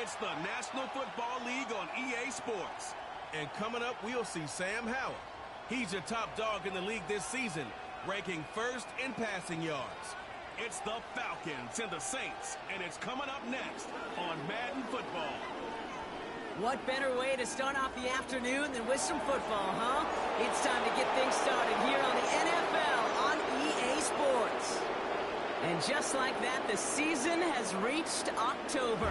It's the National Football League on EA Sports. And coming up, we'll see Sam Howell. He's your top dog in the league this season, ranking first in passing yards. It's the Falcons and the Saints, and it's coming up next on Madden Football. What better way to start off the afternoon than with some football, huh? It's time to get things started here on the NFL on EA Sports. And just like that, the season has reached October.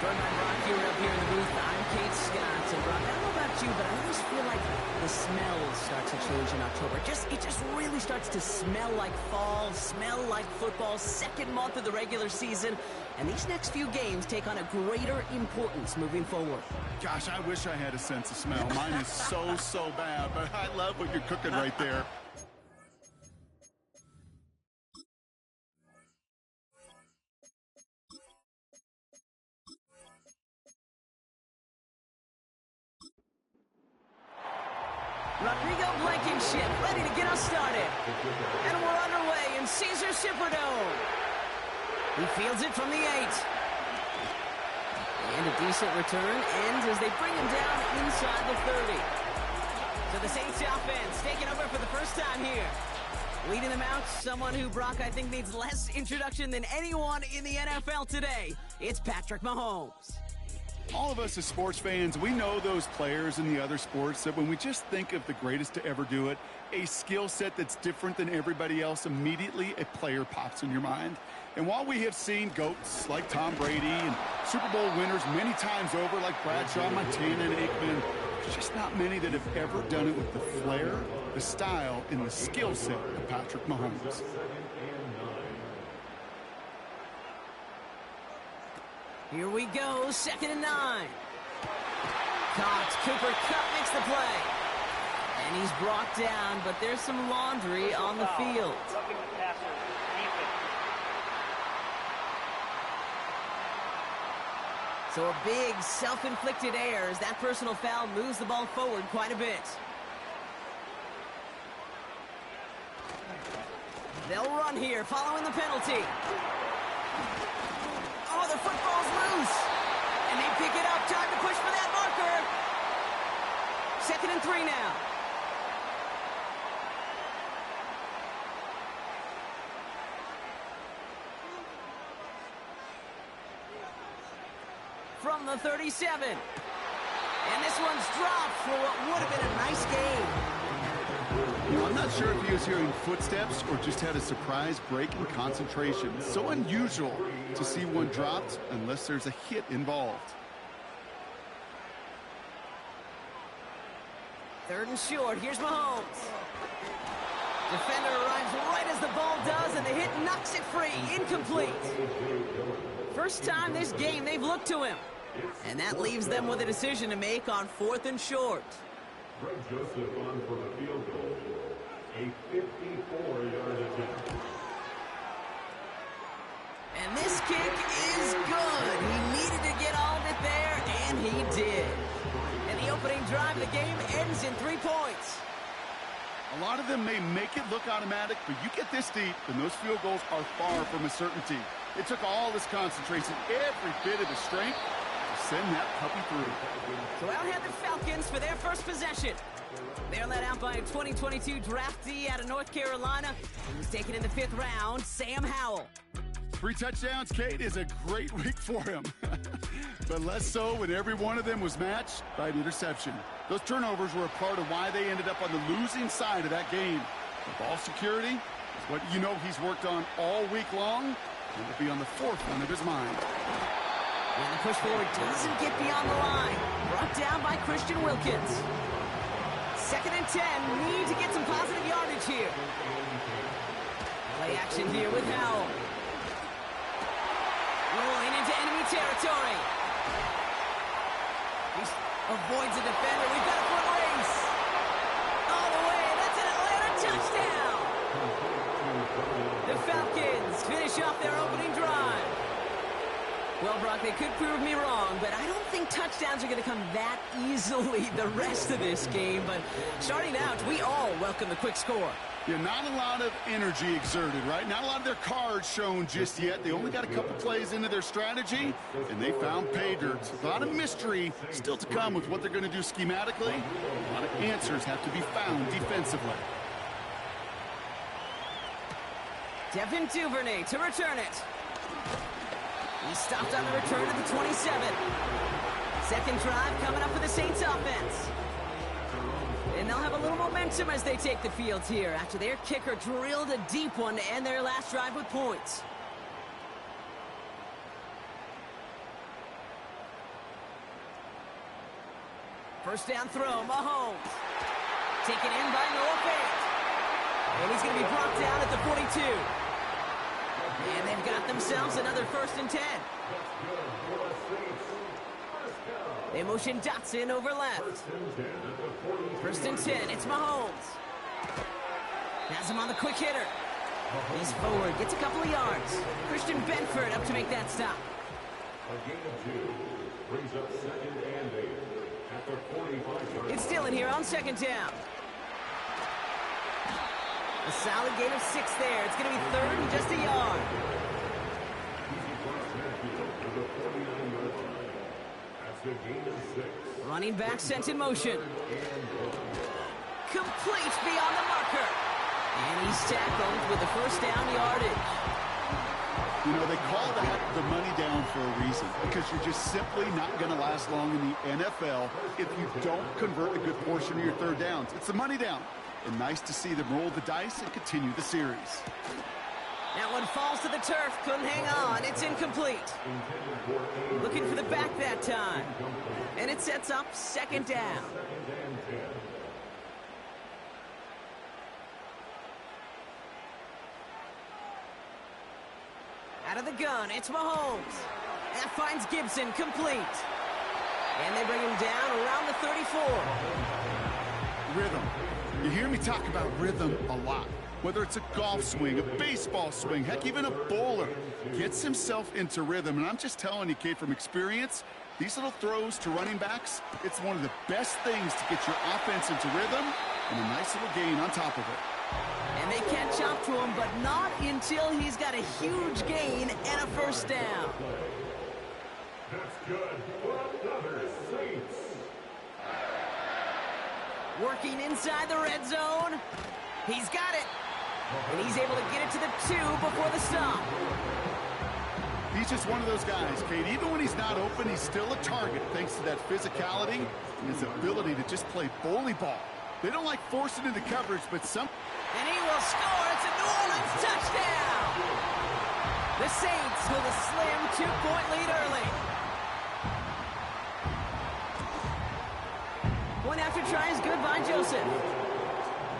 Joined by Brock here up here in the booth. I'm Kate Scott. And Brock, I don't know about you, but I always feel like the smells start to change in October. It just really starts to smell like fall, smell like football, second month of the regular season. And these next few games take on a greater importance moving forward. Gosh, I wish I had a sense of smell. Mine is so bad, but I love what you're cooking right there. Rodrigo Blankenship ready to get us started. And we're underway in Caesar Superdome. He fields it from the 8. And a decent return ends as they bring him down inside the 30. So the Saints offense taking over for the first time here. Leading them out, someone who, Brock, I think needs less introduction than anyone in the NFL today. It's Patrick Mahomes. All of us as sports fans, we know those players in the other sports that when we just think of the greatest to ever do it, a skill set that's different than everybody else, immediately a player pops in your mind. And while we have seen GOATs like Tom Brady and Super Bowl winners many times over like Bradshaw, Montana, and Aikman, there's just not many that have ever done it with the flair, the style, and the skill set of Patrick Mahomes. Here we go, 2nd and 9. Caught, Cooper Kupp makes the play. And he's brought down, but there's some laundry on the field. So a big self-inflicted error as that personal foul moves the ball forward quite a bit. They'll run here following the penalty. Oh, the football's loose. And they pick it up. Time to push for that marker. 2nd and 3 now. From the 37. And this one's dropped for what would have been a nice game. You know, I'm not sure if he was hearing footsteps or just had a surprise break in concentration. It's so unusual to see one dropped unless there's a hit involved. 3rd and short. Here's Mahomes. Defender arrives right as the ball does, and the hit knocks it free. Incomplete. First time this game they've looked to him. And that leaves them with a decision to make on 4th and short. Greg Joseph on for the field goal. A 54-yard attempt. And this kick is good. He needed to get all of it there, and he did. And the opening drive of the game ends in 3 points. A lot of them may make it look automatic, but you get this deep, and those field goals are far from a certainty. It took all this concentration, every bit of the strength, to send that puppy through. So out head the Falcons for their first possession. They're led out by a 2022 draftee out of North Carolina. He was taken in the 5th round, Sam Howell. 3 touchdowns, Kate, is a great week for him. But less so when every one of them was matched by an interception. Those turnovers were a part of why they ended up on the losing side of that game. The ball security is what you know he's worked on all week long, and will be on the forefront of his mind. And the push forward doesn't get beyond the line. Brought down by Christian Wilkins. 2nd and 10. Need to get some positive yardage here. Play action here with Howell. Rolling into enemy territory. He avoids a defender. We've got a foot race. All the way. That's an Atlanta touchdown. The Falcons finish off their opening drive. Well, Brock, they could prove me wrong, but I don't think touchdowns are going to come that easily the rest of this game. But starting out, we all welcome the quick score. Yeah, not a lot of energy exerted, right? Not a lot of their cards shown just yet. They only got a couple plays into their strategy, and they found pay dirt. A lot of mystery still to come with what they're going to do schematically. A lot of answers have to be found defensively. Devin Duvernay to return it. He stopped on the return at the 27. Second drive coming up for the Saints offense. And they'll have a little momentum as they take the field here after their kicker drilled a deep one to end their last drive with points. First down throw, Mahomes. Taken in by Noah Fant. And he's going to be brought down at the 42. And they've got themselves another 1st and 10. They motion Dotson over left. 1st and 10, it's Mahomes. Has him on the quick hitter. He's forward, gets a couple of yards. Christian Benford up to make that stop. A gain of 2 brings up 2nd and 8 at the 45-yard line. It's still in here on 2nd down. A solid gain of 6 there. It's going to be 3rd and just a yard. Running back sent in motion. Complete beyond the marker. And he's tackled with the 1st down yardage. You know, they call that the money down for a reason, because you're just simply not going to last long in the NFL if you don't convert a good portion of your 3rd downs. It's the money down. And nice to see them roll the dice and continue the series. That one falls to the turf. Couldn't hang on. It's incomplete. Looking for the back that time. And it sets up 2nd down. Out of the gun, it's Mahomes. That finds Gibson, complete. And they bring him down around the 34. Rhythm. You hear me talk about rhythm a lot. Whether it's a golf swing, a baseball swing, heck, even a bowler gets himself into rhythm. And I'm just telling you, Kate, from experience, these little throws to running backs, it's one of the best things to get your offense into rhythm and a nice little gain on top of it. And they catch up to him, but not until he's got a huge gain and a 1st down. That's good for another Saints. Working inside the red zone. He's got it. And he's able to get it to the 2 before the stop. He's just one of those guys, Kate. Even when he's not open, he's still a target thanks to that physicality and his ability to just play bully ball. They don't like forcing into coverage, but some... And he will score. It's a New Orleans touchdown. The Saints with a slim 2-point lead early. Point after try is good by Joseph.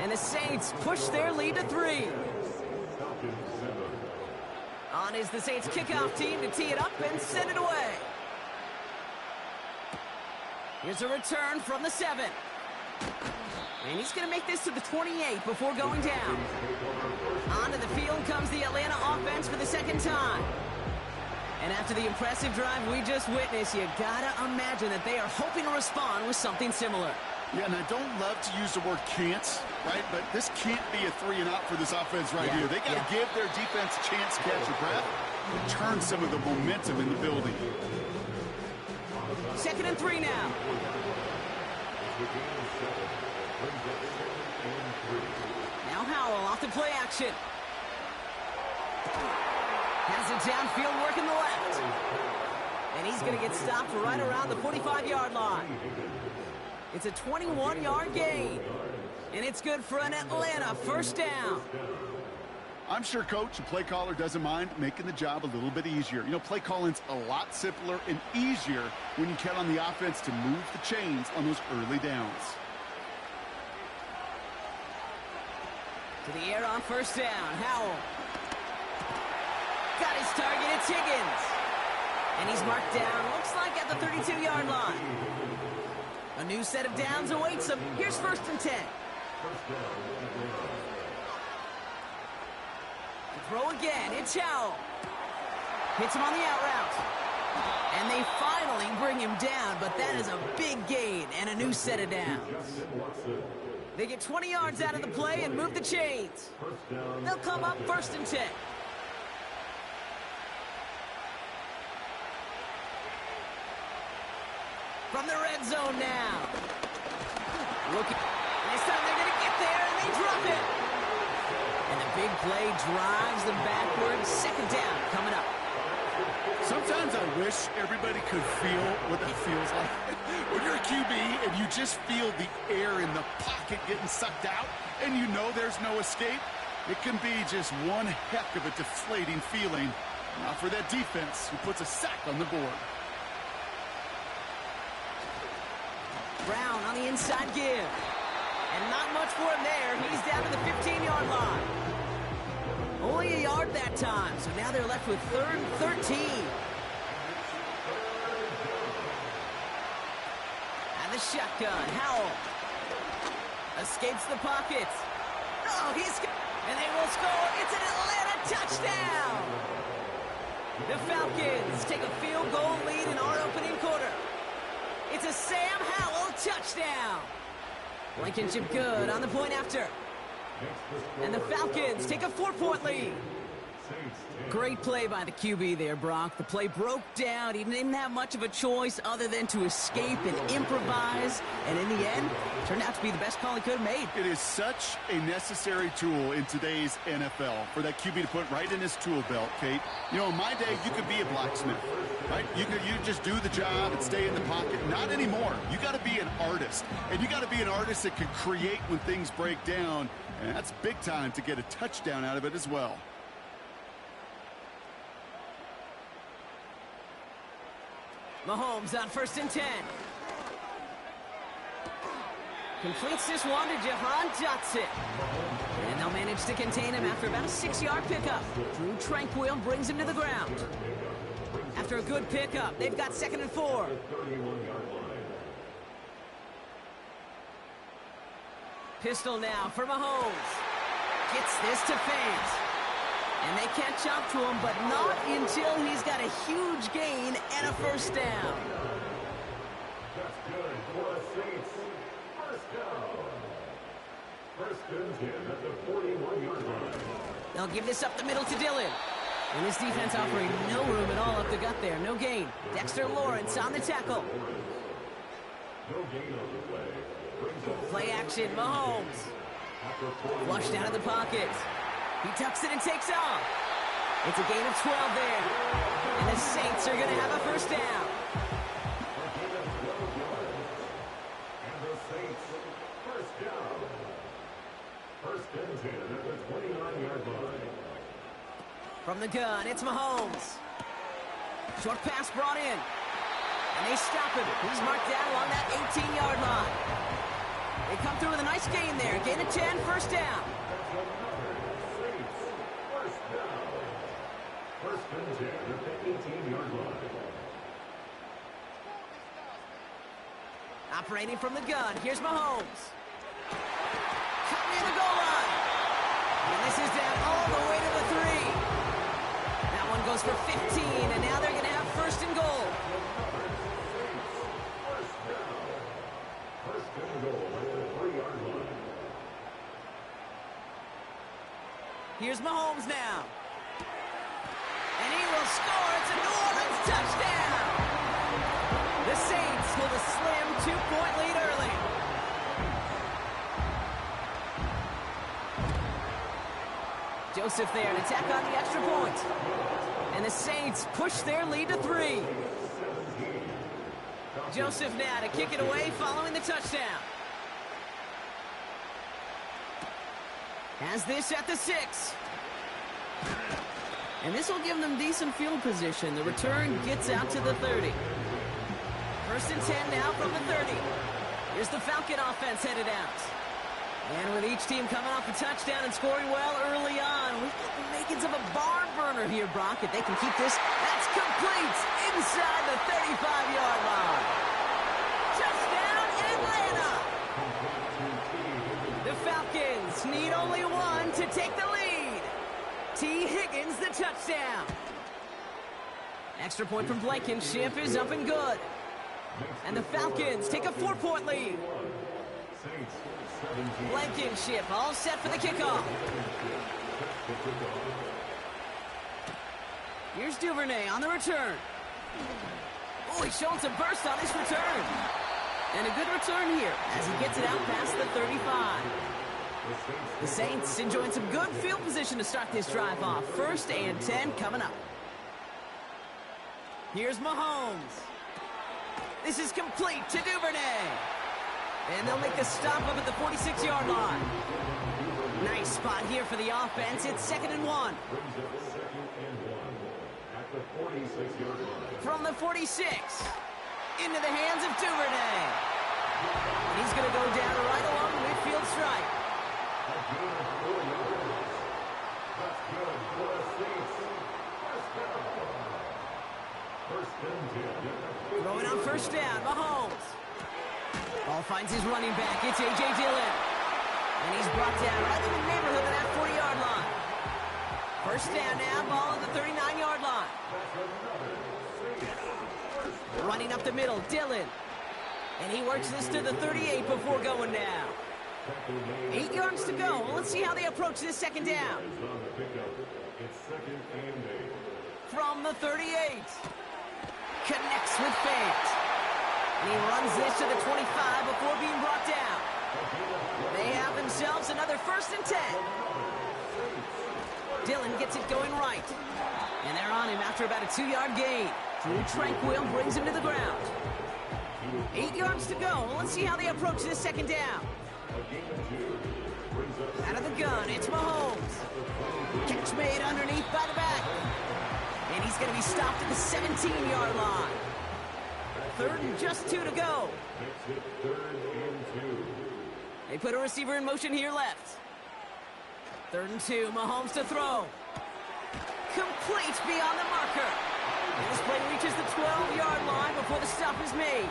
And the Saints push their lead to 3. On is the Saints kickoff team to tee it up and send it away. Here's a return from the 7. And he's going to make this to the 28 before going down. Onto the field comes the Atlanta offense for the 2nd time. And after the impressive drive we just witnessed, you gotta imagine that they are hoping to respond with something similar. Yeah, and I don't love to use the word can't, right? But this can't be a 3-and-out for this offense right here. They got to give their defense a chance to catch a breath and turn some of the momentum in the building. 2nd and 3 now. Now Howell off the play action. Has it downfield working the left. And he's going to get stopped right around the 45-yard line. It's a 21-yard gain. And it's good for an Atlanta 1st down. I'm sure Coach, the play caller, doesn't mind making the job a little bit easier. You know, play calling's a lot simpler and easier when you count on the offense to move the chains on those early downs. To the air on 1st down. Howell. Got his target. It's Higgins. And he's marked down, looks like at the 32-yard line. A new set of downs awaits him. Here's 1st and 10. Throw again. It's Howell. Hits him on the out route. And they finally bring him down, but that is a big gain and a new set of downs. They get 20 yards out of the play and move the chains. They'll come up 1st and 10. From the red zone now. Looking. This time they're going to get there, and they drop it. And the big play drives them backwards. 2nd down coming up. Sometimes I wish everybody could feel what that feels like. When you're a QB and you just feel the air in the pocket getting sucked out and you know there's no escape, it can be just one heck of a deflating feeling. Not for that defense who puts a sack on the board. Brown on the inside give. And not much for him there. He's down to the 15-yard line. Only a yard that time, so now they're left with 3rd and 13. And the shotgun, Howell. Escapes the pocket. Oh, and they will score. It's an Atlanta touchdown. The Falcons take a field goal lead in our opening quarter. It's a Sam Howell touchdown. Blankenship good on the point after. And the Falcons take a 4-point lead. Great play by the QB there, Brock. The play broke down. He didn't have much of a choice other than to escape and improvise. And in the end, turned out to be the best call he could have made. It is such a necessary tool in today's NFL for that QB to put right in his tool belt, Kate. You know, in my day, you could be a blacksmith, right? You just do the job and stay in the pocket. Not anymore. You got to be an artist. And you got to be an artist that can create when things break down. And that's big time to get a touchdown out of it as well. Mahomes on 1st and 10. Completes this one to Jahan Dotson. And they'll manage to contain him after about a 6-yard pickup. Drew Tranquil brings him to the ground. After a good pickup, they've got 2nd and 4. Pistol now for Mahomes. Gets this to Fant. And they catch up to him, but not until he's got a huge gain and a 1st down. That's good for the Saints. 1st down. 1st and 10 at the 41-yard line. They'll give this up the middle to Dillon. And this defense offering no room at all up the gut there. No gain. Dexter Lawrence on the tackle. No gain on the play. Play action, Mahomes. Flushed out of the pocket. He tucks it and takes off. It's a gain of 12 there. And the Saints are going to have a 1st down. And the Saints, 1st down. 1st and 10 at the 29-yard line. From the gun, it's Mahomes. Short pass brought in. And they stop him. He's marked down along that 18-yard line. They come through with a nice gain there. Gain of 10, 1st down. Operating from the gun, here's Mahomes. Caught near the goal line. And this is down all the way to the 3. That one goes for 15, and now they're going to have 1st and goal. 1st and goal at the 3-yard line. Here's Mahomes now. And he will score. It's a New Orleans touchdown. The Saints hold a slim 2-point lead early. Joseph there to tack on the extra point. And the Saints push their lead to 3. Joseph now to kick it away following the touchdown. Has this at the 6. And this will give them decent field position. The return gets out to the 30. 1st and 10 now from the 30. Here's the Falcon offense headed out. And with each team coming off a touchdown and scoring well early on, we've got the makings of a barn burner here, Brock. If they can keep this, that's complete inside the 35-yard line. Touchdown, Atlanta! The Falcons need only one to take the lead. T. Higgins, the touchdown. Extra point from Blankenship is up and good. And the Falcons take a 4-point lead. Saints 17. Blankenship all set for the kickoff. Here's Duvernay on the return. Oh, he's showing some burst on his return. And a good return here as he gets it out past the 35. The Saints enjoying some good field position to start this drive off. 1st and 10 coming up. Here's Mahomes. This is complete to Duvernay. And they'll make the stop up at the 46-yard line. Nice spot here for the offense. It's 2nd and 1. From the 46. Into the hands of Duvernay. And he's going to go down right along the midfield stripe. Throwing on 1st down, Mahomes. Ball finds his running back. It's A.J. Dillon. And he's brought down right in the neighborhood of that 40-yard line. 1st down now, ball at the 39-yard line. Running up the middle, Dillon. And he works this to the 38 before going down. 8 yards to go. Well, let's see how they approach this 2nd down. From the 38. Connects with Fant. And he runs this to the 25 before being brought down. They have themselves another 1st and 10. Dillon gets it going right. And they're on him after about a 2-yard gain. Drew Tranquil brings him to the ground. 8 yards to go. Let's see how they approach this 2nd down. Out of the gun, it's Mahomes. Catch made underneath by the back. And he's going to be stopped at the 17-yard line. 3rd and just 2 to go. They put a receiver in motion here left. 3rd and 2, Mahomes to throw. Complete beyond the marker. And this play reaches the 12-yard line before the stop is made.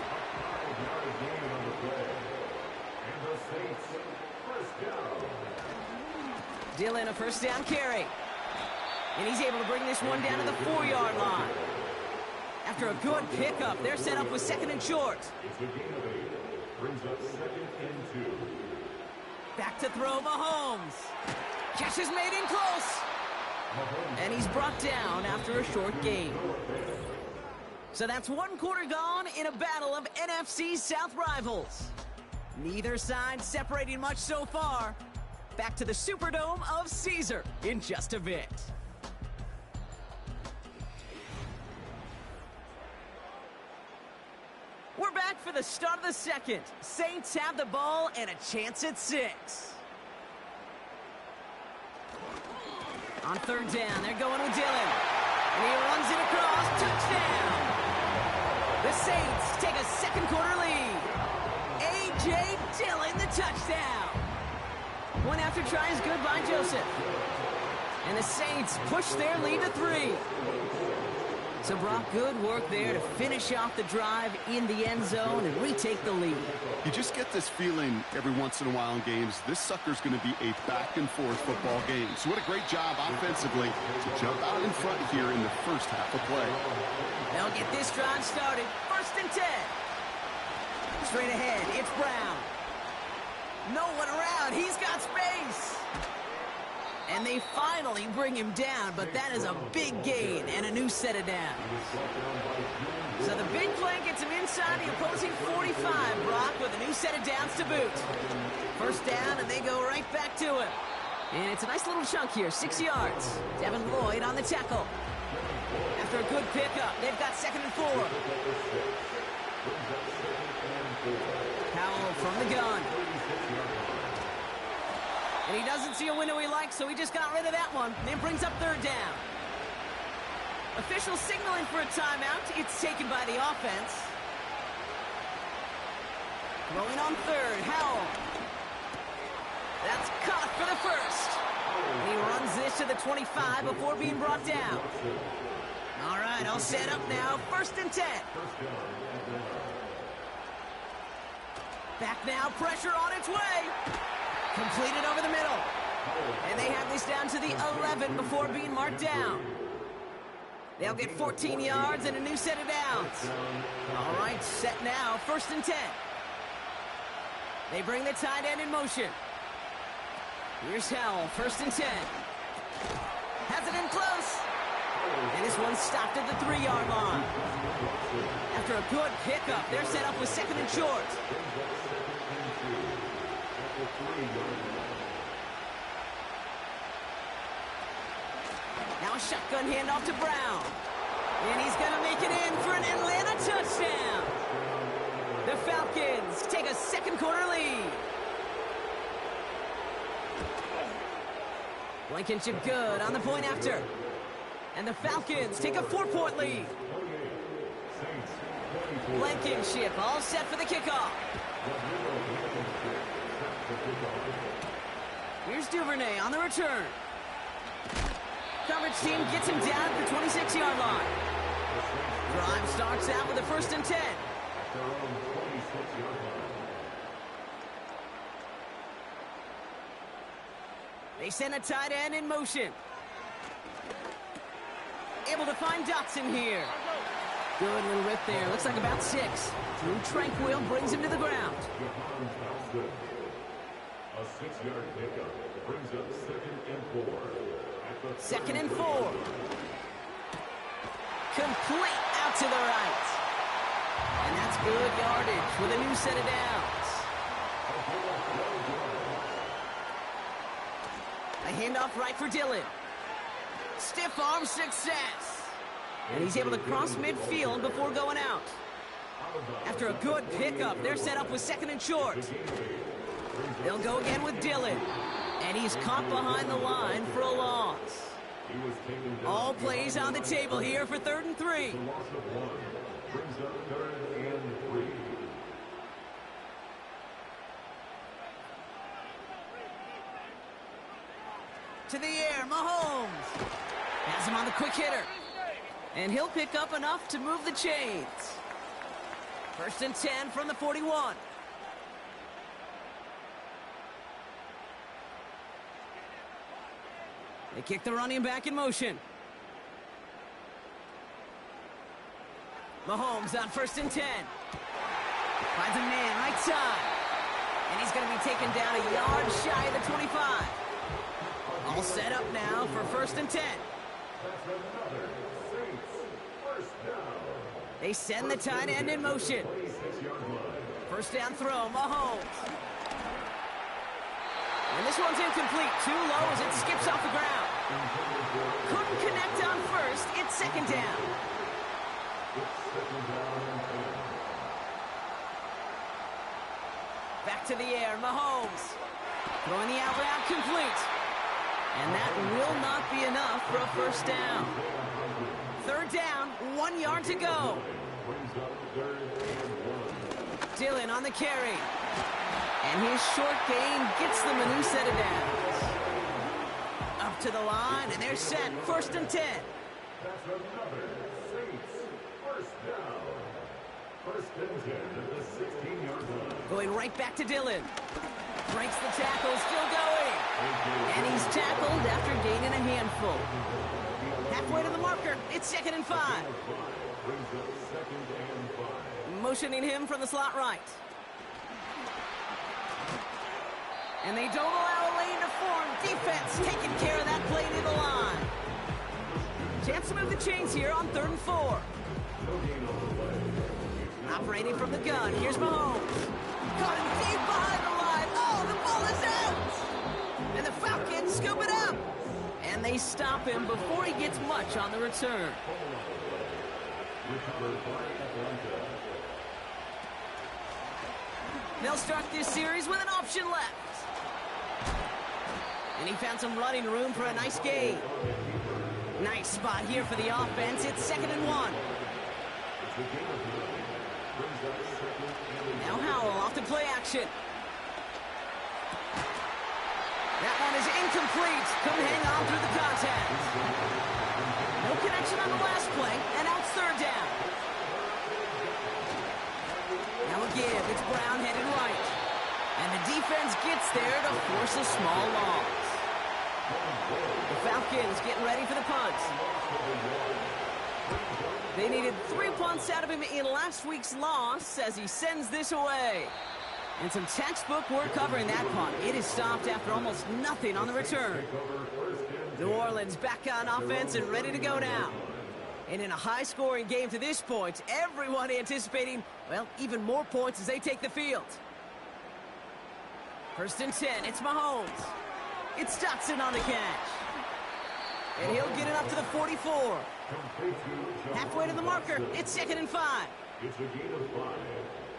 Dillon, a 1st down carry. And he's able to bring this one down to the 4-yard line. After a good pickup, they're set up with 2nd and short. Back to throw, Mahomes. Catch is made in close. And he's brought down after a short gain. So that's 1 quarter gone in a battle of NFC South rivals. Neither side separating much so far. Back to the Superdome of Caesar in just a bit. We're back for the start of the 2nd. Saints have the ball and a chance at 6. On 3rd down, they're going with Dillon. And he runs it across. Touchdown! The Saints take a 2nd quarter lead. A.J. Dillon, the touchdown. 1 after try is good by Joseph. And the Saints push their lead to 3. So Brock, good work there to finish off the drive in the end zone and retake the lead. You just get this feeling every once in a while in games, this sucker's going to be a back-and-forth football game. So what a great job offensively to jump out in front here in the 1st half of play. They'll get this drive started. 1st and 10. Straight ahead, it's Brown. No one around. He's got space. And they finally bring him down, but that is a big gain and a new set of downs. So the big play gets him inside the opposing 45, Brock, with a new set of downs to boot. 1st down, and they go right back to him. And it's a nice little chunk here, 6 yards. Devin Lloyd on the tackle. After a good pickup, they've got 2nd and 4. Powell from the gun. And he doesn't see a window he likes, so he just got rid of that one. And then brings up 3rd down. Official signaling for a timeout. It's taken by the offense. Throwing on 3rd, Howell. That's caught for the 1st. And he runs this to the 25 before being brought down. All right, all set up now. 1st and 10. Back now, pressure on its way. Completed over the middle. And they have this down to the 11 before being marked down. They'll get 14 yards and a new set of downs. All right, set now, 1st and 10. They bring the tight end in motion. Here's Howell, 1st and 10. Has it in close. And this one's stopped at the 3-yard line. After a good pickup, they're set up with 2nd and short. Now a shotgun handoff to Brown. And he's going to make it in for an Atlanta touchdown. The Falcons take a 2nd quarter lead. Blankenship good on the point after. And the Falcons take a 4-point lead. Blankenship all set for the kickoff. Here's Duvernay on the return. Coverage team gets him down at the 26-yard line. Drive starts out with a 1st and 10. They send a tight end in motion. Able to find Dotson here. Good little rip there. Looks like about 6. Drew Tranquil brings him to the ground. A 6-yard pickup brings up 2nd and 4. 2nd and 4. Complete out to the right. And that's good yardage with a new set of downs. A handoff right for Dillon. Stiff arm success. And he's able to cross midfield before going out. After a good pickup, they're set up with 2nd and short. They'll go again with Dillon. And he's caught behind the line for a loss. All plays on the table here for 3rd and 3. To the air, Mahomes. Has him on the quick hitter. And he'll pick up enough to move the chains. 1st and 10 from the 41. They kick the running back in motion. Mahomes on 1st and 10. Finds a man right side. And he's going to be taken down a yard shy of the 25. All set up now for 1st and 10. They send the tight end in motion. 1st down throw, Mahomes. And this one's incomplete. Too low as it skips off the ground. Couldn't connect on 1st. It's 2nd down. Back to the air, Mahomes. Throwing the out route complete. And that will not be enough for a 1st down. 3rd down, 1 yard to go. Dillon on the carry. And his short gain gets them a new set of downs. Up to the line, and they're set. 1st and 10. That's another Saints 1st down. 1st and 10 at the 16-yard line. Going right back to Dillon. Breaks the tackle, still going. And he's tackled after gaining a handful. Halfway to the marker, it's 2nd and 5. Brings up 2nd and 5. Motioning him from the slot right. And they don't allow a lane to form. Defense taking care of that play near the line. Chance to move the chains here on 3rd and 4. Operating from the gun, here's Mahomes. Caught him deep behind the line. Oh, the ball is out. And the Falcons scoop it up. And they stop him before he gets much on the return. They'll start this series with an option left. And he found some running room for a nice gain. Nice spot here for the offense. It's 2nd and 1. Now Howell off to play action. That one is incomplete. Couldn't hang on through the contact. No connection on the last play, and now it's 3rd down. Now again, it's Brown headed right. And the defense gets there to force a small loss. The Falcons getting ready for the punt. They needed 3 punts out of him in last week's loss as he sends this away. And some textbook work covering that punt. It is stopped after almost nothing on the return. New Orleans back on offense and ready to go now. And in a high-scoring game to this point, everyone anticipating, well, even more points as they take the field. 1st and 10, it's Mahomes. It's Dotson on the catch. And he'll get it up to the 44. Halfway to the marker, it's 2nd and 5. It's a gain of 5.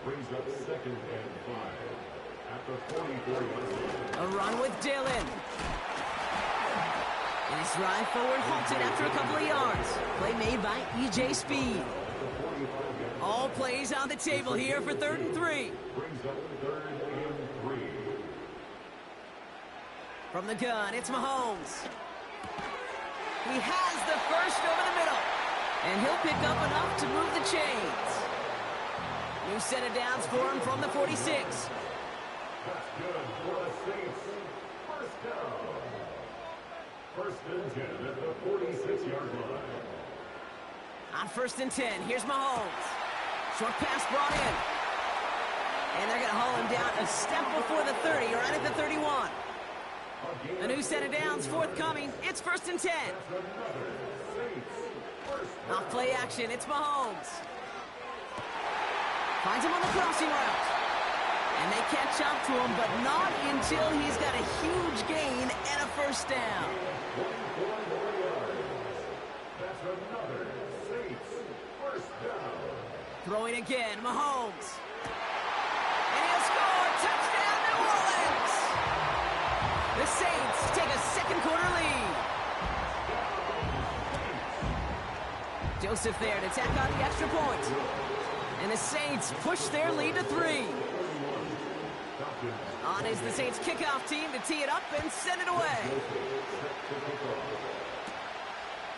Brings up 2nd and 5. At the 44-yard line. A run with Dillon. And his drive forward halted after a couple of yards. Play made by E.J. Speed. All plays on the table here for 3rd and 3. Brings up 3rd and 3. From the gun, it's Mahomes. He has the first over the middle. And he'll pick up enough to move the chains. New set of downs for him from the 46. That's good for the Saints. First down. 1st and 10 at the 46-yard line. On 1st and 10, here's Mahomes. Short pass brought in. And they're going to haul him down a step before the 30, right at the 31. A new set of downs forthcoming. It's 1st and 10. Off play action, it's Mahomes. Finds him on the crossing route. And they catch up to him, but not until he's got a huge gain and a 1st down. That's another Saints 1st down. Throwing again, Mahomes. And he'll score. Touchdown, New Orleans. The Saints take a 2nd quarter lead. Joseph there to tack on the extra point. And the Saints push their lead to 3. On is the Saints kickoff team to tee it up and send it away.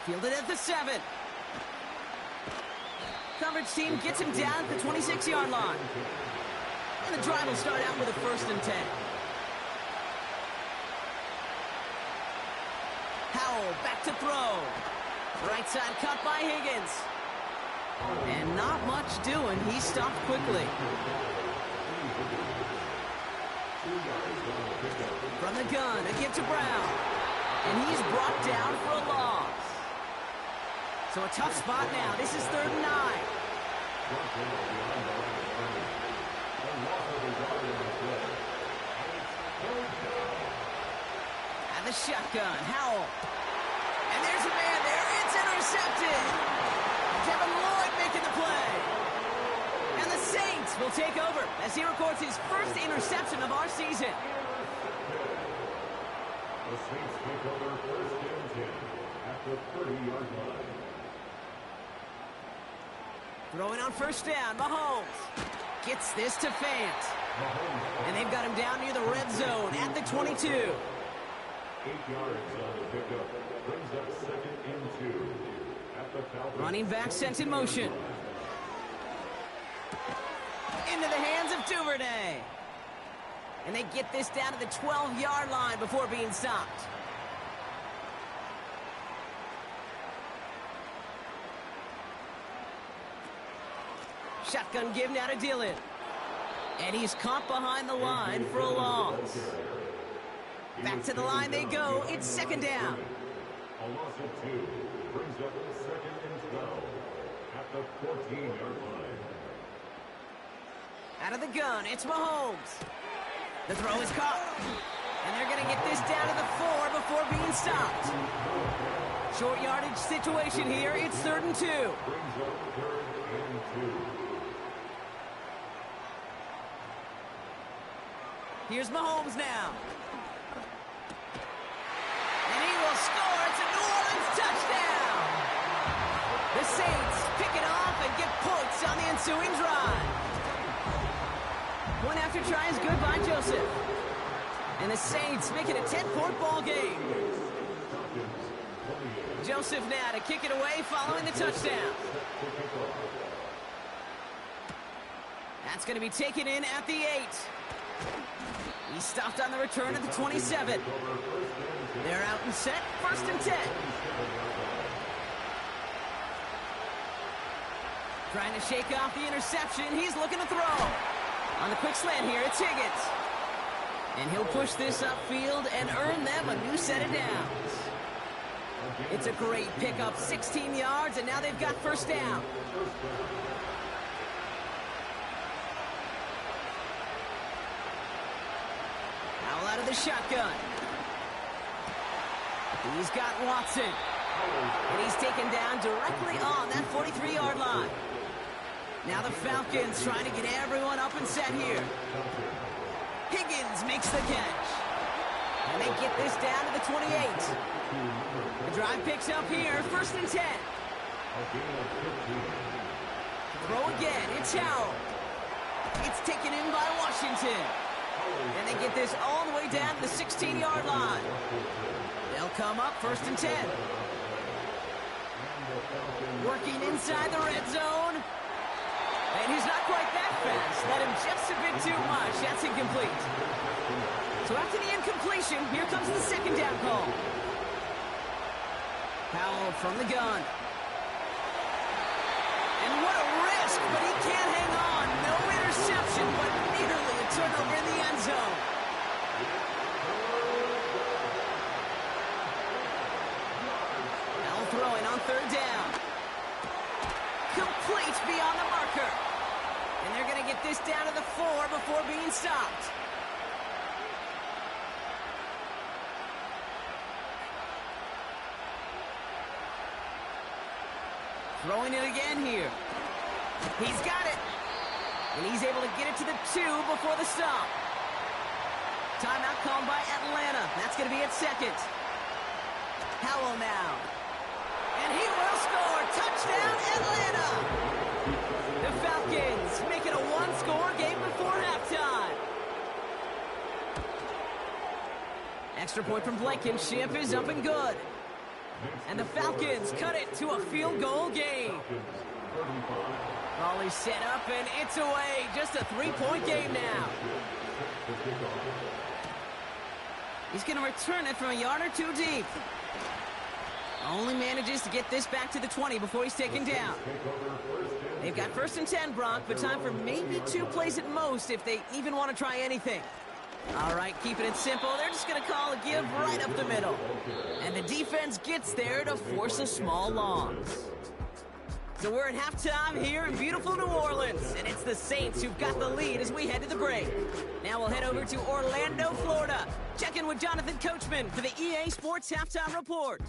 Fielded at the 7. Coverage team gets him down at the 26-yard line. And the drive will start out with a 1st and 10. Howell back to throw. Right side cut by Higgins. And not much doing. He stopped quickly. From the gun, a give to Brown. And he's brought down for a loss. So a tough spot now. This is 3rd and 9. And the shotgun, Howell. And there's a man there. It's intercepted. Kevin Lloyd making the play. And the Saints will take over as he records his 1st interception of our season. The Saints take over 1st and 10 at the 30-yard line. Throwing on 1st down, Mahomes gets this to Fant. And they've got him down near the red zone at the 22. 8 yards on the pickup. Brings up 2nd and 2 at the Falcons. Running back sent in motion. Into the hands of Duvernay. And they get this down to the 12-yard line before being stopped. Shotgun give now to Dillon. And he's caught behind the line for a loss. Back to the line they go. It's 2nd down. A loss of 2. Brings up 2nd and 12 at the 14-yard line. Out of the gun, it's Mahomes. The throw is caught. And they're going to get this down to the 4 before being stopped. Short yardage situation here. It's 3rd and 2. Brings up 3rd and 2. Here's Mahomes now. And he will score. It's a New Orleans touchdown. The Saints pick it off and get points on the ensuing drive. One after try is good by Joseph. And the Saints make it a 10-point ball game. Joseph now to kick it away following the touchdown. That's going to be taken in at the 8. He stopped on the return at the 27. They're out and set, 1st and 10. Trying to shake off the interception. He's looking to throw. On the quick slant here, it's Higgins. And he'll push this upfield and earn them a new set of downs. It's a great pickup, 16 yards, and now they've got first down. Howell out of the shotgun. He's got Watson. And he's taken down directly on that 43-yard line. Now the Falcons trying to get everyone up and set here. Higgins makes the catch. And they get this down to the 28. The drive picks up here, first and 10. Throw again, it's Howell. It's taken in by Washington. And they get this all the way down to the 16-yard line. They'll come up first and 10. Working inside the red zone. And he's not quite that fast. Let him just a bit too much. That's incomplete. So after the incompletion, here comes the second down call. Howell from the gun. And what a risk, but he can't hang on. No interception, but nearly a turnover in the end zone. Howell throwing on third down. Complete beyond the marker. And they're going to get this down to the 4 before being stopped. Throwing it again here. He's got it. And he's able to get it to the 2 before the stop. Timeout called by Atlanta. That's going to be at second. Howell now. And he will score. Touchdown, Atlanta. The Falcons make it a one-score game before halftime. Extra point from Blankenship is up and good. And the Falcons cut it to a field goal game. Raleigh set up, and it's away. Just a 3-point game now. He's going to return it from a yard or 2 deep. Only manages to get this back to the 20 before he's taken down. They've got first and 10, Brock, but time for maybe 2 plays at most if they even want to try anything. All right, keeping it simple. They're just going to call a give right up the middle. And the defense gets there to force a small loss. So we're at halftime here in beautiful New Orleans. And it's the Saints who've got the lead as we head to the break. Now we'll head over to Orlando, Florida. Check in with Jonathan Coachman for the EA Sports Halftime Report.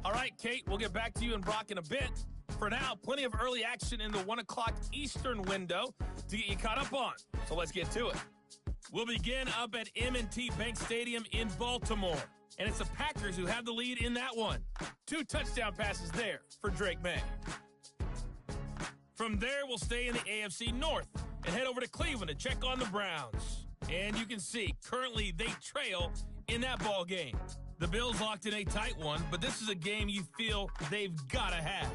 All right, Kate, we'll get back to you and Brock in a bit. For now, plenty of early action in the 1 o'clock Eastern window to get you caught up on. So let's get to it. We'll begin up at M&T Bank Stadium in Baltimore. And it's the Packers who have the lead in that one. 2 touchdown passes there for Drake May. From there, we'll stay in the AFC North and head over to Cleveland to check on the Browns. And you can see, currently they trail in that ball game. The Bills locked in a tight one, but this is a game you feel they've got to have.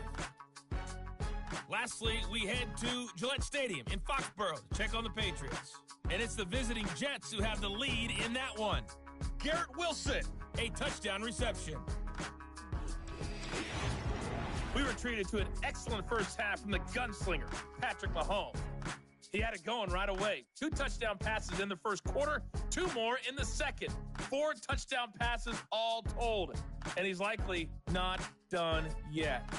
Lastly, we head to Gillette Stadium in Foxborough to check on the Patriots. And it's the visiting Jets who have the lead in that one. Garrett Wilson, a touchdown reception. We were treated to an excellent first half from the gunslinger, Patrick Mahomes. He had it going right away. 2 touchdown passes in the first quarter, 2 more in the second. 4 touchdown passes all told. And he's likely not done yet.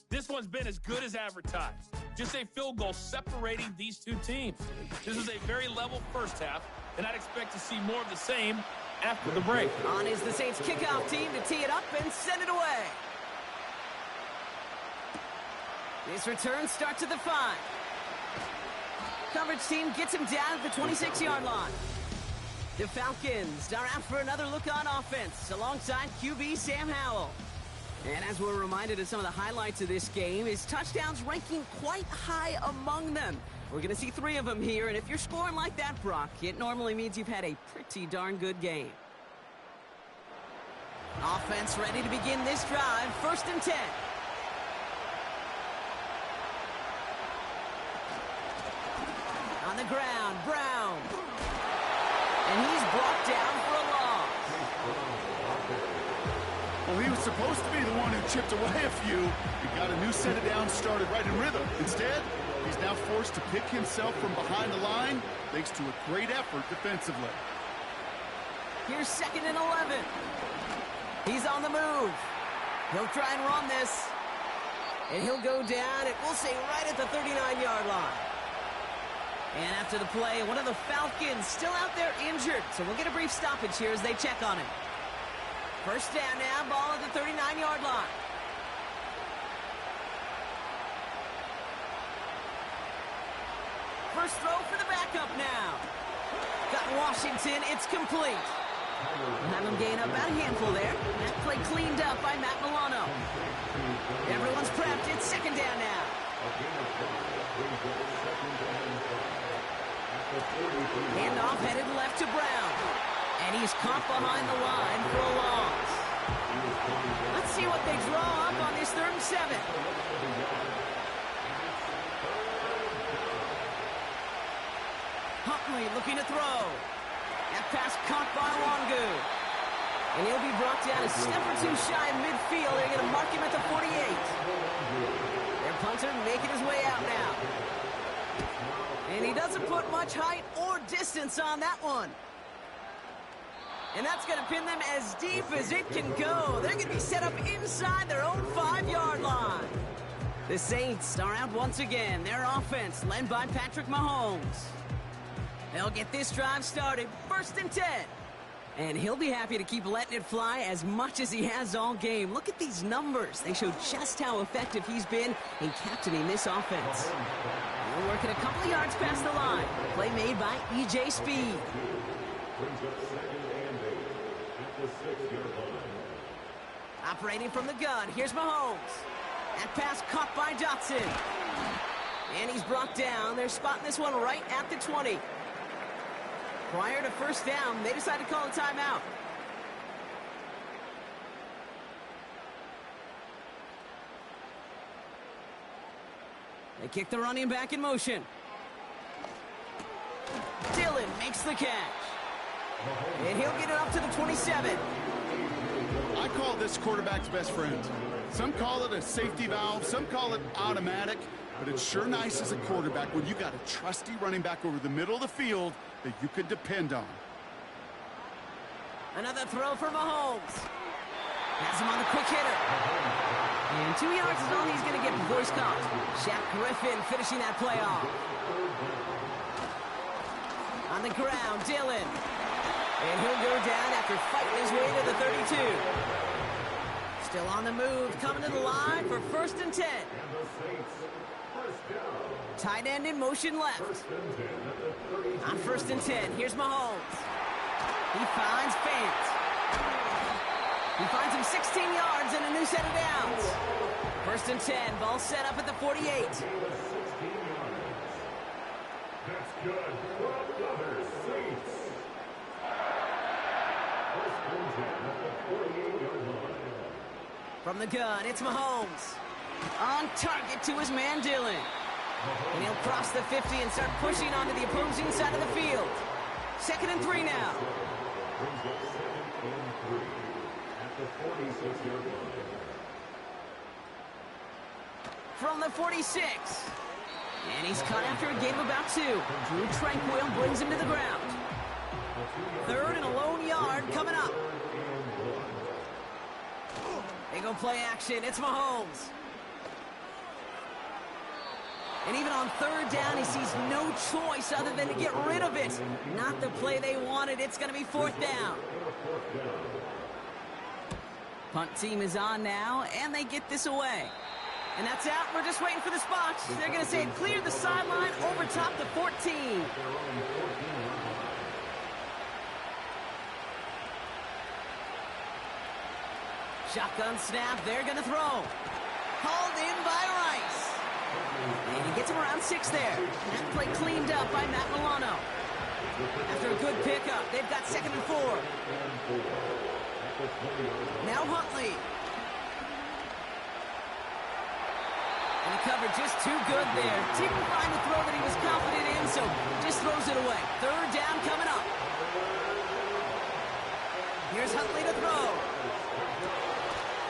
This one's been as good as advertised. Just a field goal separating these 2 teams. This is a very level first half, and I'd expect to see more of the same after the break. On is the Saints kickoff team to tee it up and send it away. This return starts at the 5. Coverage team gets him down at the 26-yard line. The Falcons are out for another look on offense alongside QB Sam Howell. And as we're reminded of some of the highlights of this game, his touchdowns ranking quite high among them. We're going to see 3 of them here, and if you're scoring like that, Brock, it normally means you've had a pretty darn good game. Offense ready to begin this drive, first and 10. On the ground, Brown. And he's brought down for a loss. Well, he was supposed to be the one who chipped away a few. He got a new set of downs started right in rhythm. Instead, He's now forced to pick himself from behind the line, thanks to a great effort defensively. Here's 2nd and 11. He's on the move. He'll try and run this. And he'll go down, and we'll say right at the 39-yard line. And after the play, one of the Falcons still out there injured. So we'll get a brief stoppage here as they check on him. First down now, ball at the 39-yard line. First throw for the backup now. Got Washington, it's complete. Have him gain about a handful there. That play cleaned up by Matt Milano. Everyone's prepped, it's 2nd down now. Handoff headed left to Brown. And he's caught behind the line for a loss. Let's see what they draw up on this 3rd and 7. Huntley looking to throw. That pass caught by Longu. And he'll be brought down a step or two shy of midfield. They're going to mark him at the 48. Their punter making his way out now. And he doesn't put much height or distance on that one. And that's going to pin them as deep as it can go. They're going to be set up inside their own 5-yard line. The Saints are out once again. Their offense led by Patrick Mahomes. They'll get this drive started, 1st and 10. And he'll be happy to keep letting it fly as much as he has all game. Look at these numbers. They show just how effective he's been in captaining this offense. We're working a couple of yards past the line. Play made by E.J. Speed. Operating from the gun, here's Mahomes. That pass caught by Dotson. And he's brought down. They're spotting this one right at the 20. Prior to first down, they decided to call a timeout. They kick the running back in motion. Dillon makes the catch. And he'll get it up to the 27. I call this quarterback's best friend. Some call it a safety valve, some call it automatic, but it's sure nice as a quarterback when you got a trusty running back over the middle of the field that you could depend on. Another throw for Mahomes. Has him on the quick hitter. And 2 yards is all he's going to get before he's caught. Shaq Griffin finishing that play off. On the ground, Dillon. And he'll go down after fighting his way to the 32. Still on the move, coming to the line for 1st and 10. Tight end in motion left. On 1st and 10, here's Mahomes. He finds Fant. He finds him 16 yards and a new set of downs. 1st and 10, ball set up at the 48. That's good. Another Saints. 1st and 10 at the 48-yard line. From the gun, it's Mahomes. On target to his man, Dillon. And he'll cross the 50 and start pushing onto the opposing side of the field. 2nd and 3 now. Brings up 2nd and 3 at the 46-yard line. From the 46. And he's caught after a gain of about 2. Drew Tranquil brings him to the ground. 3rd and a lone yard coming up. They go play action. It's Mahomes. And even on 3rd down, he sees no choice other than to get rid of it. Not the play they wanted. It's going to be 4th down. Punt team is on now, and they get this away. And that's out. We're just waiting for the spot. They're going to say it cleared the sideline over top the 14. Shotgun snap. They're going to throw. Hauled in by Rice. And he gets him around 6 there. That play cleaned up by Matt Milano. After a good pickup, they've got 2nd and 4. Now Huntley. And the cover just too good there. Didn't find the throw that he was confident in, so just throws it away. 3rd down coming up. Here's Huntley to throw.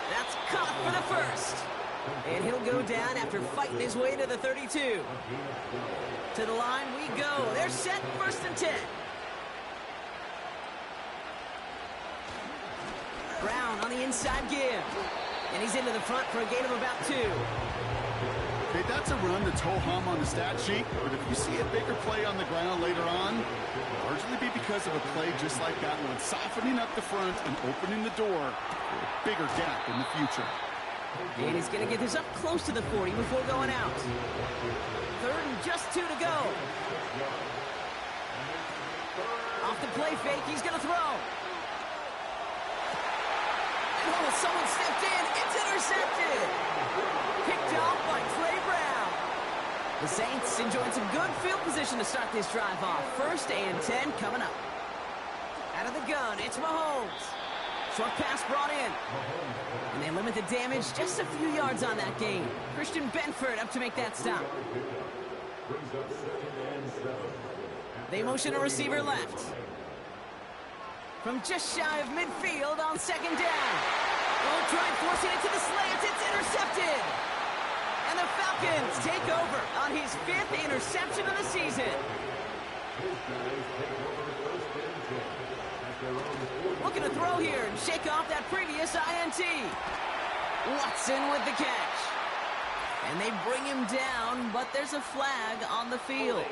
That's caught for the first. And he'll go down after fighting his way to the 32. To the line we go. They're set, 1st and 10. Brown on the inside give. And he's into the front for a gain of about 2. Okay, that's a run that's ho-hum on the stat sheet, but if you see a bigger play on the ground later on, it'll largely be because of a play just like that one, softening up the front and opening the door for a bigger gap in the future. And he's going to get this up close to the 40 before going out. 3rd and just 2 to go. Off the play fake, he's going to throw. And oh, someone stepped in. It's intercepted. Picked off by Trey Brown. The Saints enjoying some good field position to start this drive off. 1st and 10 coming up. Out of the gun, it's Mahomes. Short pass brought in. And they limit the damage just a few yards on that gain. Christian Benford up to make that stop. They motion a receiver left. From just shy of midfield on 2nd down. Oh, trying forcing it to the slants. It's intercepted. And the Falcons take over on his 5th interception of the season. Looking to throw here and shake off that previous INT. Watson with the catch. And they bring him down, but there's a flag on the field.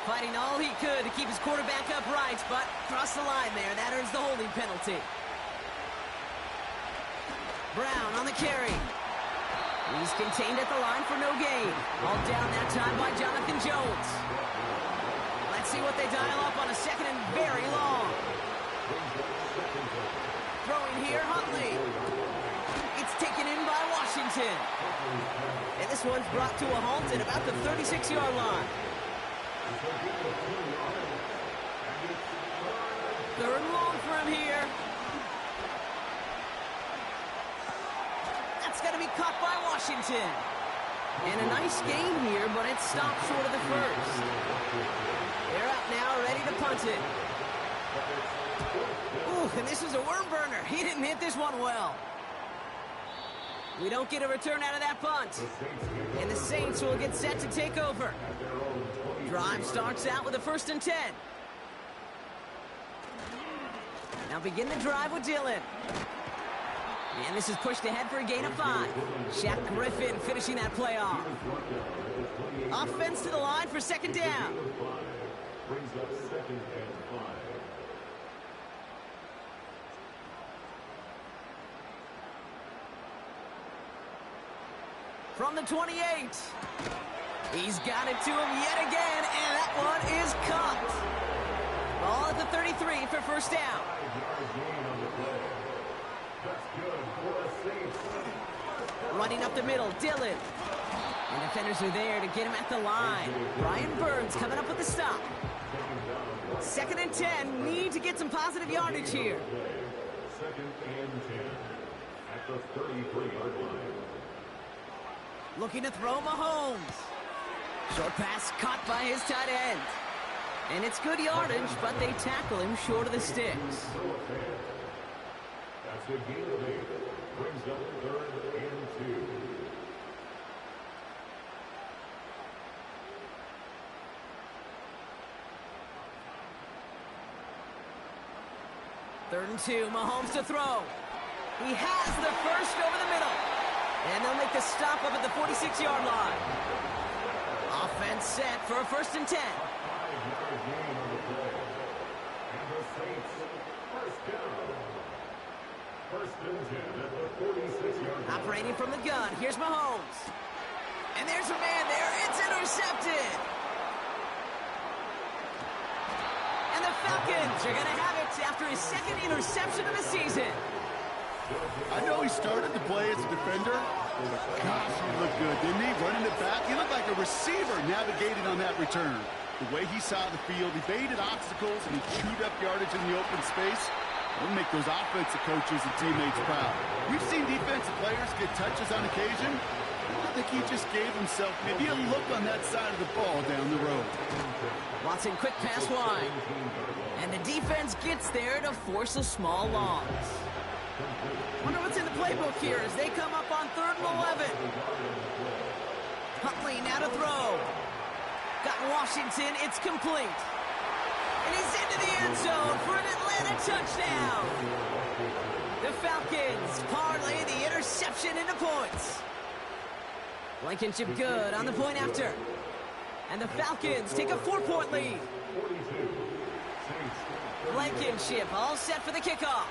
Fighting all he could to keep his quarterback upright, but crossed the line there. That earns the holding penalty. Brown on the carry. He's contained at the line for no gain. All down that time by Jonathan Jones. Let's see what they dial up on a 2nd and very long. Throwing here, Huntley. It's taken in by Washington. And this one's brought to a halt at about the 36-yard line. 3rd and long for him here. That's going to be caught by Washington. And a nice gain here, but it stopped short of the 1st. They're out now, ready to punt it. Ooh, and this is a worm burner. He didn't hit this one well. We don't get a return out of that punt. And the Saints will get set to take over. Drive starts out with a 1st and 10. Now begin the drive with Dillon. And this is pushed ahead for a gain of 5. Shaq Griffin finishing that play off. Offense to the line for 2nd down. Brings up 2nd and 5. From the 28. He's got it to him yet again, and that one is caught. Ball at the 33 for 1st down. Running up the middle, Dillon. And defenders are there to get him at the line. Brian Burns coming up with the stop. 2nd and 10, need to get some positive yardage here. 2nd and 10 at the 33-yard line. Looking to throw Mahomes. Short pass caught by his tight end. And it's good yardage, but they tackle him short of the sticks. That's a gain of 8. Brings up 3rd and 2. Third and 2, Mahomes to throw. He has the first over the middle. And they'll make the stop up at the 46-yard line. Offense set for a 1st and 10. 5-yard gain on the play. And the Saints, 1st down. 1st and 10 at the 46-yard line. Operating from the gun, here's Mahomes. And there's a man there, it's intercepted. And the Falcons are going to have it after his 2nd interception of the season. I know he started to play as a defender, but gosh, he looked good, didn't he? Running it back, he looked like a receiver navigating on that return. The way he saw the field, he baited obstacles, and he chewed up yardage in the open space. It'll make those offensive coaches and teammates proud. We've seen defensive players get touches on occasion. think he just gave himself maybe a look on that side of the ball down the road. Watson, quick pass wide. And the defense gets there to force a small loss. Wonder what's in the playbook here as they come up on 3rd and 11. Huntley now to throw. Got Washington, it's complete. And he's into the end zone for an Atlanta touchdown. The Falcons parlay the interception into points. Blankenship good on the point after. And the Falcons take a 4-point lead. Blankenship all set for the kickoff.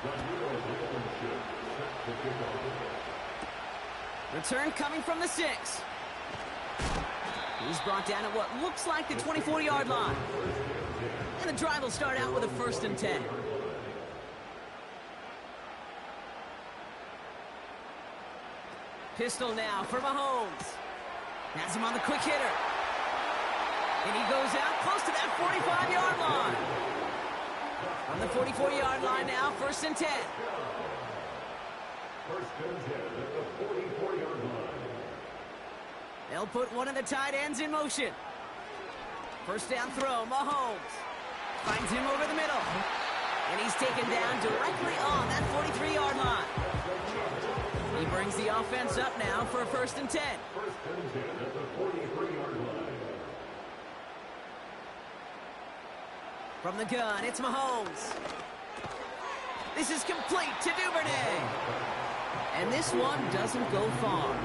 Return coming from the 6. He's brought down at what looks like the 24-yard line. And the drive will start out with a 1st and 10. Pistol now for Mahomes. Has him on the quick hitter. And he goes out close to that 45-yard line. On the 44-yard line now, 1st and 10. 1st and 10 at the 44-yard line. They'll put one of the tight ends in motion. 1st down throw, Mahomes. Finds him over the middle. And he's taken down directly on that 43-yard line. He brings the offense up now for a 1st and 10. 1st and 10 at the 43-yard line. From the gun, it's Mahomes. This is complete to Duvernay. And this one doesn't go far.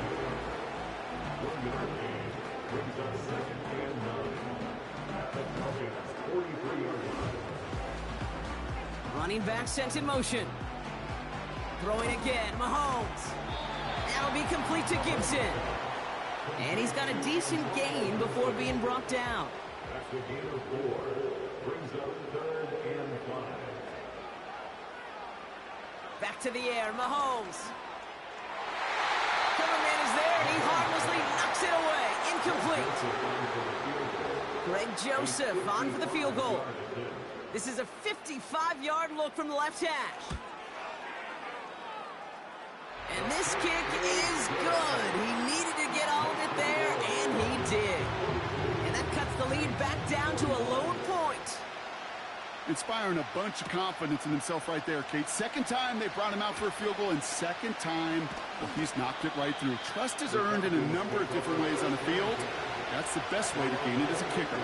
1-yard gain brings up 2nd and 9 at the Falcons' 43-yard line. Running back sent in motion. Throwing again, Mahomes. That'll be complete to Gibson. And he's got a decent gain before being brought down. That's the gain of 4. Brings up 3rd and 5. Back to the air, Mahomes. Coverman is there, and he harmlessly knocks it away. Incomplete. Greg Joseph on for the field goal. This is a 55-yard look from the left hash. And this kick is good. He needed to get all of it there, and he did. And that cuts the lead back down to a lone point. Inspiring a bunch of confidence in himself right there, Kate. 2nd time they brought him out for a field goal, and 2nd time, well, he's knocked it right through. Trust is earned in a number of different ways on the field. That's the best way to gain it as a kicker.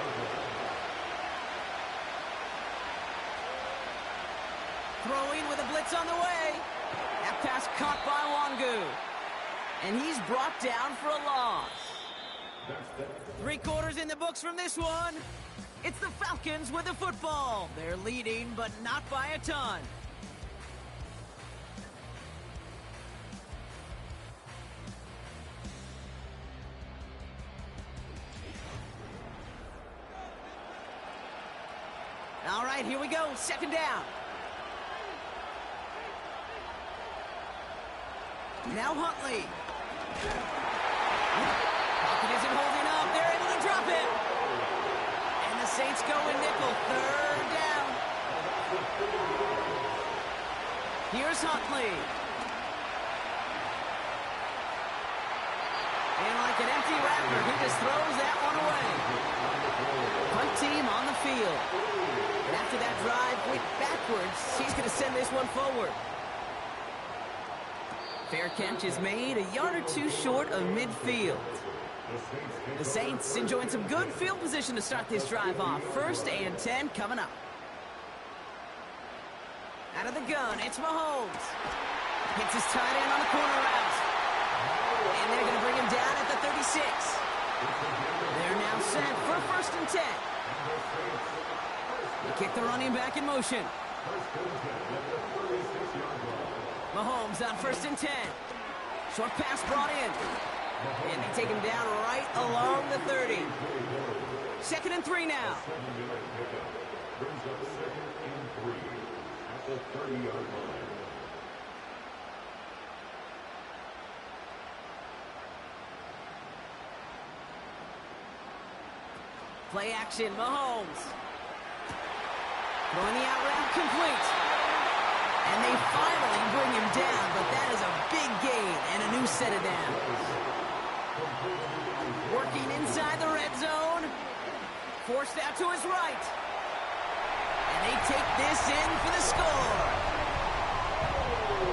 Throwing with a blitz on the way. That pass caught by Wangu. And he's brought down for a loss. 3 quarters in the books from this one. It's the Falcons with the football. They're leading, but not by a ton. All right, here we go. 2nd down. Now Huntley. Pocket isn't holding up. They're able to drop it. And the Saints go in nickel. 3rd down. Here's Huntley. And like an empty wrapper, he just throws that one away. Punt team on the field. And after that drive went backwards, he's going to send this one forward. Fair catch is made, a yard or 2 short of midfield. The Saints enjoying some good field position to start this drive off. 1st and 10 coming up. Out of the gun, it's Mahomes. Hits his tight end on the corner route. And they're going to bring him down at the 36. They're now set for 1st and 10. They kick the running back in motion. Mahomes on 1st and 10. Short pass brought in. And they take him down right along the 30. 2nd and 3 now. Brings up 2nd and 3 at the 30-yard line. Play action, Mahomes. Throwing the out route complete. And they finally bring him down, but that is a big gain and a new set of downs. Forced out to his right. And they take this in for the score.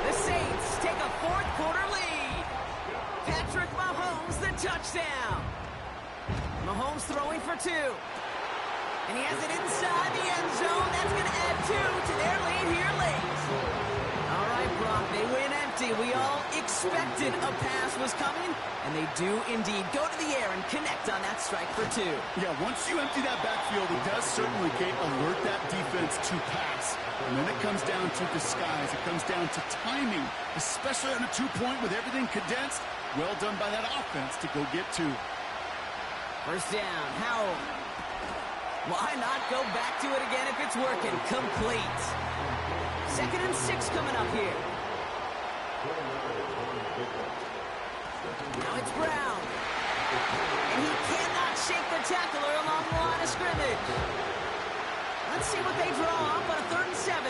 The Saints take a fourth quarter lead. Patrick Mahomes, the touchdown. Mahomes throwing for 2. And he has it inside the end zone. That's going to add 2 to their lead here late. All right, Brock, they win empty. We all expected a pass was coming, and they do indeed go to the air and connect on that strike for 2. Yeah, once you empty that backfield, it does certainly alert that defense to pass. And then it comes down to disguise. It comes down to timing, especially on a 2-point with everything condensed. Well done by that offense to go get 2. First down, Howell. Why not go back to it again if it's working? Complete. 2nd and 6 coming up here. Now it's Brown. And he cannot shake the tackler along the line of scrimmage. Let's see what they draw up on a 3rd and 7.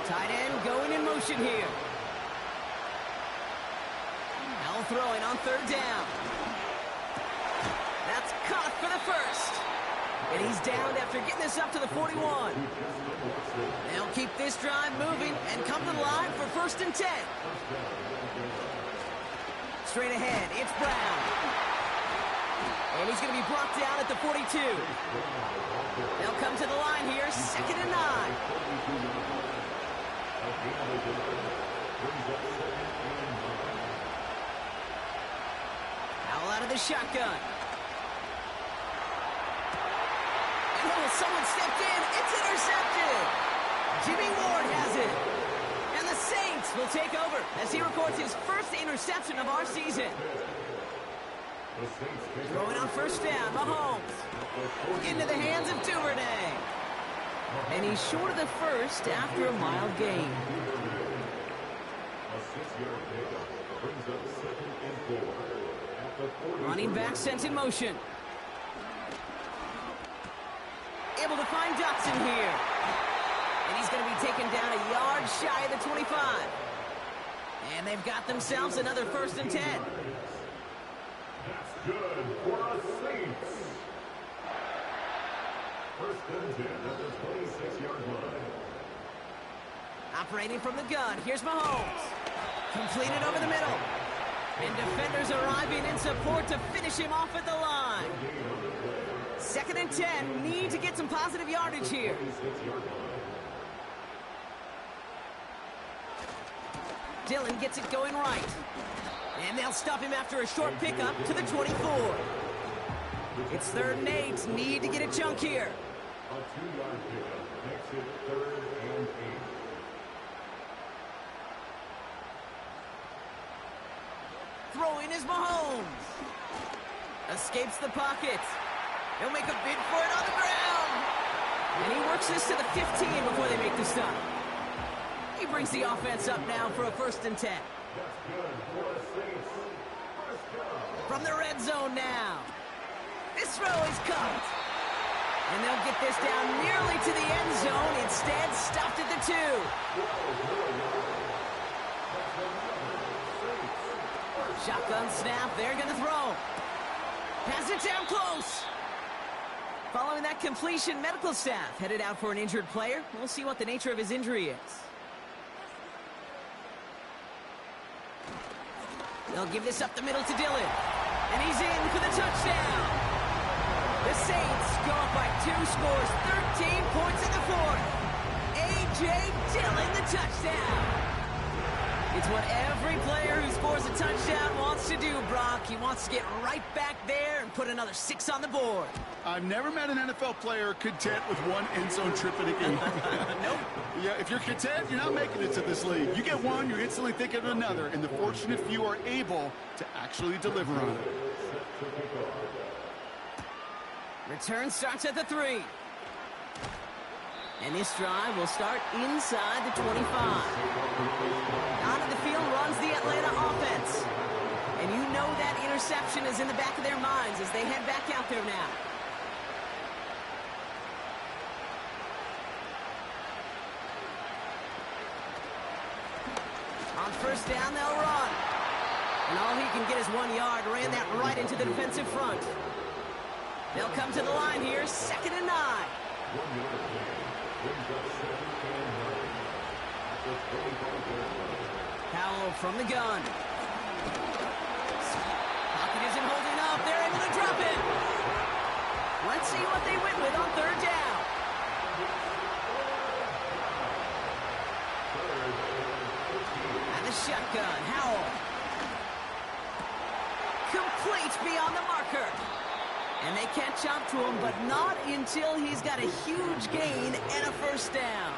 Tight end going in motion here. Howell throwing on 3rd down. That's caught for the first. And he's down after getting this up to the 41. They'll keep this drive moving and come to the line for 1st and 10. Straight ahead, it's Brown. And he's going to be brought down at the 42. They'll come to the line here, 2nd and 9. Howell out of the shotgun. Oh, someone stepped in. It's intercepted. Jimmy Ward has it. And the Saints will take over as he records his first interception of our season. Throwing on 1st down, Mahomes. Into the hands of Duvernay. And he's short of the first after a mild gain. Running back sent in motion. Able to find Dotson here. And he's going to be taken down a yard shy of the 25. And they've got themselves another 1st and 10. That's good for the Saints. 1st and 10 at the 26-yard line. Operating from the gun, here's Mahomes. Completed over the middle. And defenders arriving in support to finish him off at the line. 2nd and 10, need to get some positive yardage here. Dillon gets it going right. And they'll stop him after a short pickup to the 24. It's 3rd and 8, need to get a chunk here. A 2-yard pickup makes it 3rd and 8. Throwing is Mahomes. Escapes the pocket. He'll make a bid for it on the ground. And he works this to the 15 before they make the stop. He brings the offense up now for a 1st and 10. That's good for the Saints. First down. From the red zone now. This throw is caught. And they'll get this down nearly to the end zone. Instead, stopped at the 2. Shotgun snap. They're going to throw. Pass it down close. Following that completion, medical staff headed out for an injured player. We'll see what the nature of his injury is. They'll give this up the middle to Dillon. And he's in for the touchdown. The Saints go up by 2 scores, 13 points in the 4th. A.J. Dillon, the touchdown. It's what every player who scores a touchdown wants to do, Brock. He wants to get right back there and put another 6 on the board. I've never met an NFL player content with 1 end zone trip in a game. Nope. Yeah, if you're content, you're not making it to this league. You get 1, you're instantly thinking of another, and the fortunate few are able to actually deliver on it. Return starts at the 3. And this drive will start inside the 25. Onto the field runs the Atlanta offense. And you know that interception is in the back of their minds as they head back out there now. On 1st down, they'll run. And all he can get is 1 yard. Ran that right into the defensive front. They'll come to the line here, 2nd and 9. 1 yard gain. Brings up 2nd and 9. At the 25-yard line. Howell from the gun. Pocket isn't holding up. They're able to drop it. Let's see what they went with on 3rd down. And the shotgun, Howell. Complete beyond the marker. And they can't jump to him, but not until he's got a huge gain and a 1st down.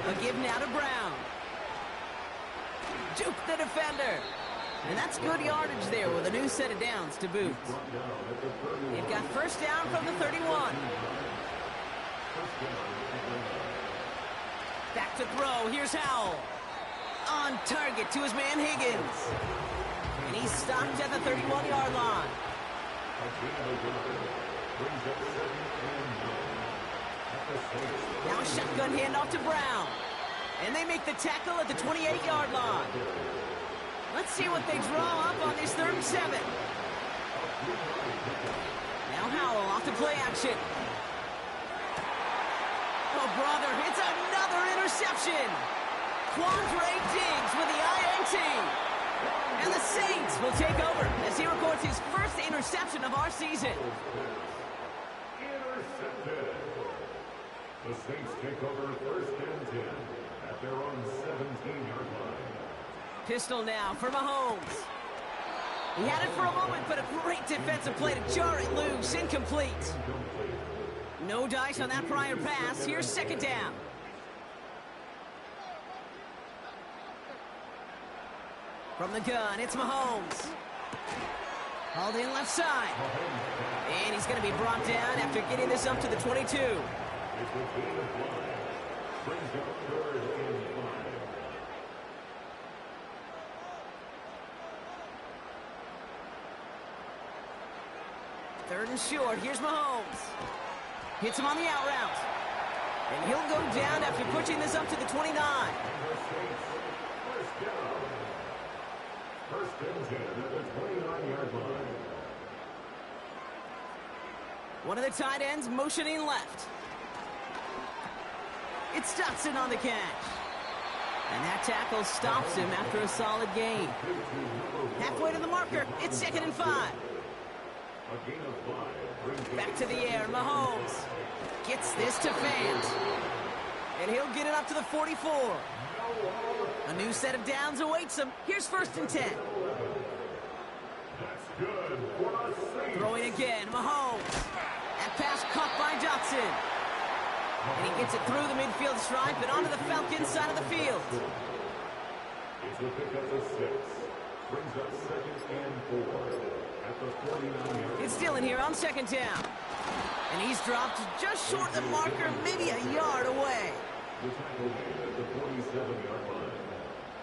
A give now to Brown. Juke the defender. And that's good yardage there with a new set of downs to boot. They've got 1st down from the 31. Back to throw. Here's Howell. On target to his man Higgins. And he's stopped at the 31-yard line. Now a shotgun handoff to Brown. And they make the tackle at the 28-yard line. Let's see what they draw up on this 3rd and 7. Now Howell off to play action. Oh, brother, it's another interception. Quandre Diggs with the INT. And the Saints will take over as he records his 1st interception of our season. Intercepted. The Saints take over 1st and 10 at their own 17-yard line. Pistol now for Mahomes. He had it for a moment, but a great defensive play to jar it loose. Incomplete. No dice on that prior pass. Here's 2nd down. From the gun, it's Mahomes. Hauled in left side. And he's going to be brought down after getting this up to the 22. It's a gain of 1. Brings up 3rd and 5. 3rd and short. Here's Mahomes. Hits him on the out route. And he'll go down after pushing this up to the 29. First down. 1st and 10 at the 29-yard line. One of the tight ends motioning left. It's Dotson on the catch. And that tackle stops him after a solid gain. Halfway to the marker. It's 2nd and 5. A gain of 5. Back to the air. Mahomes gets this to Fant. And he'll get it up to the 44. A new set of downs awaits him. Here's 1st and 10. That's good for the Saints. Throwing again. Mahomes. That pass caught by Dotson. And he gets it through the midfield stripe and onto the Falcons side of the field. It's a pickup of 6. Brings up 2nd and 4 at the 49-yard. It's still in here on 2nd down. And he's dropped just short of the marker, maybe a yard away. The tackle made at the 47-yard line.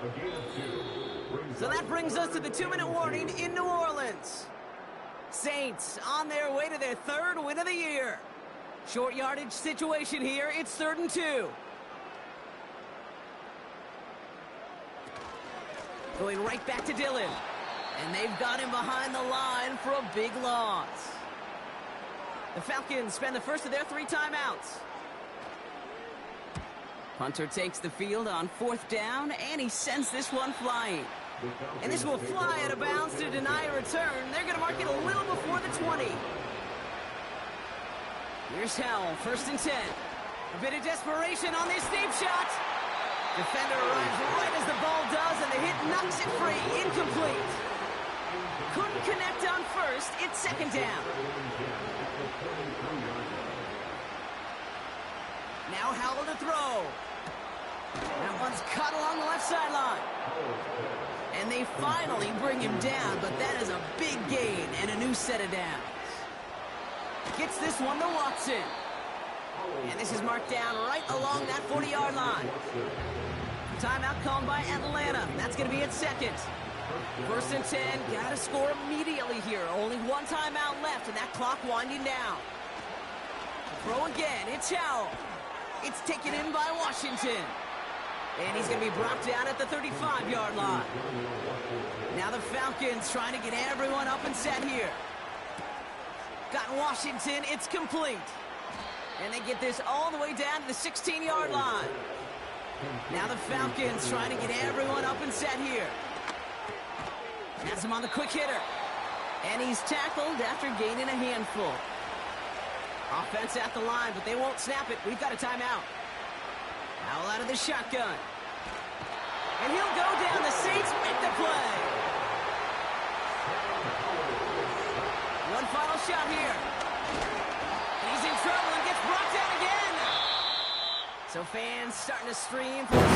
A gain of 2. So that brings us to the 2-minute warning in New Orleans. Saints on their way to their 3rd win of the year. Short yardage situation here. It's 3rd and 2. Going right back to Dillon. And they've got him behind the line for a big loss. The Falcons spend the first of their 3 timeouts. Punter takes the field on 4th down, and he sends this one flying. And this will fly out of bounds to deny a return. They're going to mark it a little before the 20. Here's Howell, 1st and 10. A bit of desperation on this deep shot. Defender arrives right as the ball does, and the hit knocks it free. Incomplete. Couldn't connect on 1st. It's 2nd down. Now Howell to throw. That one's caught along the left sideline. And they finally bring him down, but that is a big gain and a new set of downs. Gets this one to Watson. And this is marked down right along that 40-yard line. Timeout called by Atlanta. That's going to be at 2nd. 1st and 10. Got to score immediately here. Only one timeout left, and that clock winding down. Throw again. It's Howell. It's taken in by Washington. And he's going to be brought down at the 35-yard line. Now the Falcons trying to get everyone up and set here. Got Washington, it's complete. And they get this all the way down to the 16-yard line. Now the Falcons trying to get everyone up and set here. Has him on the quick hitter. And he's tackled after gaining a handful. Offense at the line, but they won't snap it. We've got a timeout. Howell out of the shotgun. And he'll go down. The Saints make the play. One final shot here. And he's in trouble and gets brought down again. So fans starting to stream for the